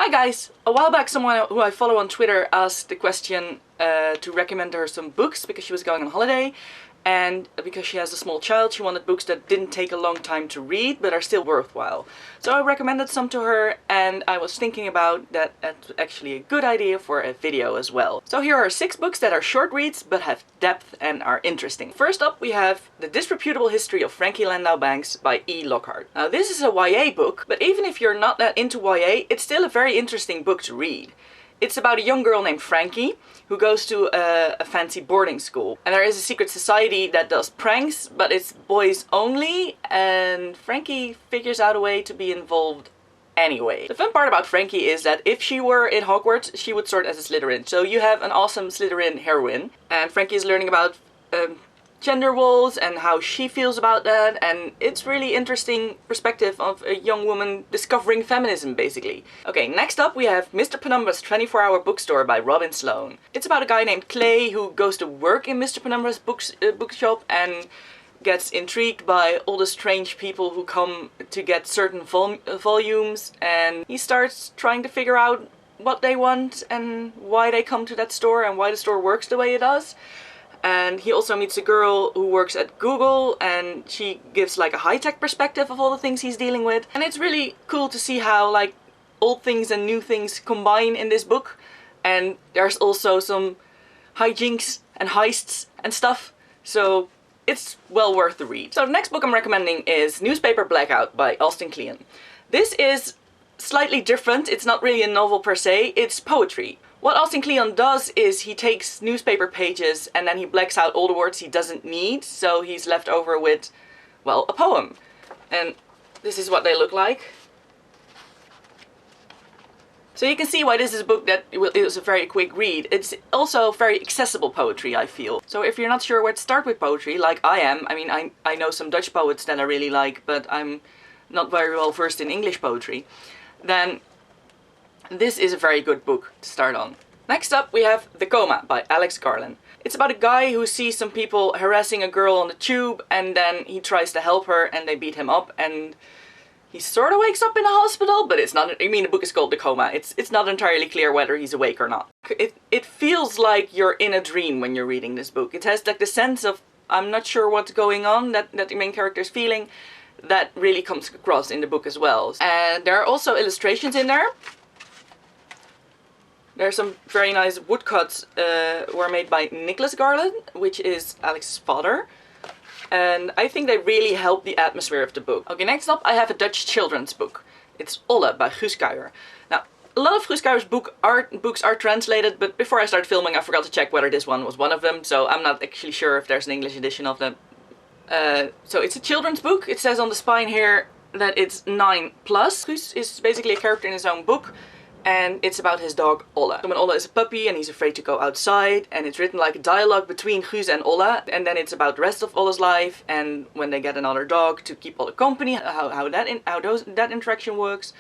Hi guys! A while back someone who I follow on Twitter asked the question to recommend her some books because she was going on holiday, and because she has a small child she wanted books that didn't take a long time to read but are still worthwhile. So I recommended some to her, and I was thinking about that that's actually a good idea for a video as well. So here are 6 books that are short reads but have depth and are interesting. First up we have The Disreputable History of Frankie Landau-Banks by E. Lockhart. Now this is a YA book, but even if you're not that into YA, it's still a very interesting book to read. It's about a young girl named Frankie who goes to a fancy boarding school. And there is a secret society that does pranks, but it's boys only, and Frankie figures out a way to be involved anyway. The fun part about Frankie is that if she were in Hogwarts, she would sort as a Slytherin. So you have an awesome Slytherin heroine, and Frankie is learning about gender roles and how she feels about that, and it's really interesting perspective of a young woman discovering feminism, basically. Okay, next up we have Mr. Penumbra's 24-Hour Bookstore by Robin Sloan. It's about a guy named Clay who goes to work in Mr. Penumbra's bookshop and gets intrigued by all the strange people who come to get certain volumes, and he starts trying to figure out what they want and why they come to that store and why the store works the way it does. And he also meets a girl who works at Google, and she gives like a high-tech perspective of all the things he's dealing with. And it's really cool to see how like old things and new things combine in this book. And there's also some hijinks and heists and stuff, so it's well worth the read. So the next book I'm recommending is Newspaper Blackout by Austin Kleon. This is slightly different. It's not really a novel per se, it's poetry. What Austin Kleon does is he takes newspaper pages and then he blacks out all the words he doesn't need, so he's left over with, well, a poem. And this is what they look like. So you can see why this is a book that is a very quick read. It's also very accessible poetry, I feel. So if you're not sure where to start with poetry, like I am, I mean, I know some Dutch poets that I really like, but I'm not very well versed in English poetry, then this is a very good book to start on. Next up we have The Coma by Alex Garland. It's about a guy who sees some people harassing a girl on the tube, and then he tries to help her and they beat him up, and he sort of wakes up in a hospital, but it's not, I mean, the book is called The Coma. It's not entirely clear whether he's awake or not. It feels like you're in a dream when you're reading this book. It has like the sense of, I'm not sure what's going on, that the main character is feeling. That really comes across in the book as well. And there are also illustrations in there. There are some very nice woodcuts were made by Nicholas Garland, which is Alex's father. And I think they really help the atmosphere of the book. Okay, next up I have a Dutch children's book. It's Olle by Guus Kuijer. Now, a lot of Guus Kuijer's books are translated, but before I started filming I forgot to check whether this one was one of them, so I'm not actually sure if there's an English edition of them. So it's a children's book. It says on the spine here that it's 9+. Guus is basically a character in his own book, and it's about his dog Olle. So when Olle is a puppy and he's afraid to go outside, and it's written like a dialogue between Guus and Olle, and then it's about the rest of Olle's life, and when they get another dog to keep Olle company, how that interaction works.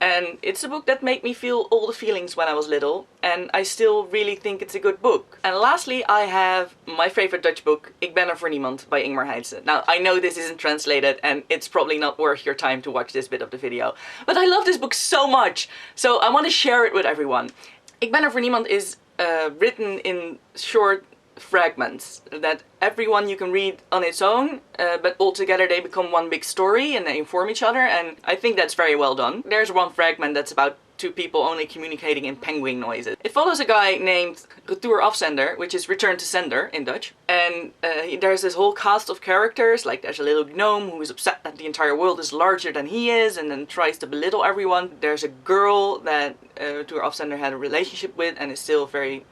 And it's a book that made me feel all the feelings when I was little, and I still really think it's a good book. And lastly I have my favorite Dutch book, Ik ben er voor niemand by Ingmar Heitse. Now I know this isn't translated and it's probably not worth your time to watch this bit of the video, but I love this book so much, so I want to share it with everyone. Ik ben er voor niemand is written in short fragments that everyone you can read on its own, but all together they become one big story and they inform each other, and I think that's very well done. There's one fragment that's about 2 people only communicating in penguin noises. It follows a guy named Retour Afzender, which is Return to Sender in Dutch, and there's this whole cast of characters. Like there's a little gnome who is upset that the entire world is larger than he is and then tries to belittle everyone. There's a girl that Retour Afzender had a relationship with and is still very,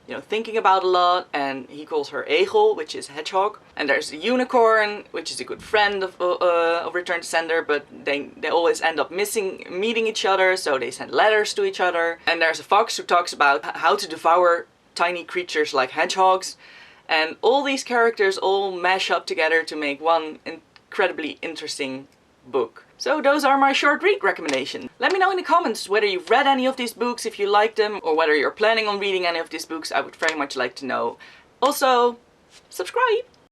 you know, thinking about a lot, and he calls her Egel, which is hedgehog. And there's a unicorn, which is a good friend of Return to Sender, but they always end up meeting each other, so they send letters to each other. And there's a fox who talks about how to devour tiny creatures like hedgehogs. And all these characters all mash up together to make one incredibly interesting book. So those are my short read recommendations. Let me know in the comments whether you've read any of these books, if you like them, or whether you're planning on reading any of these books. I would very much like to know. Also, subscribe!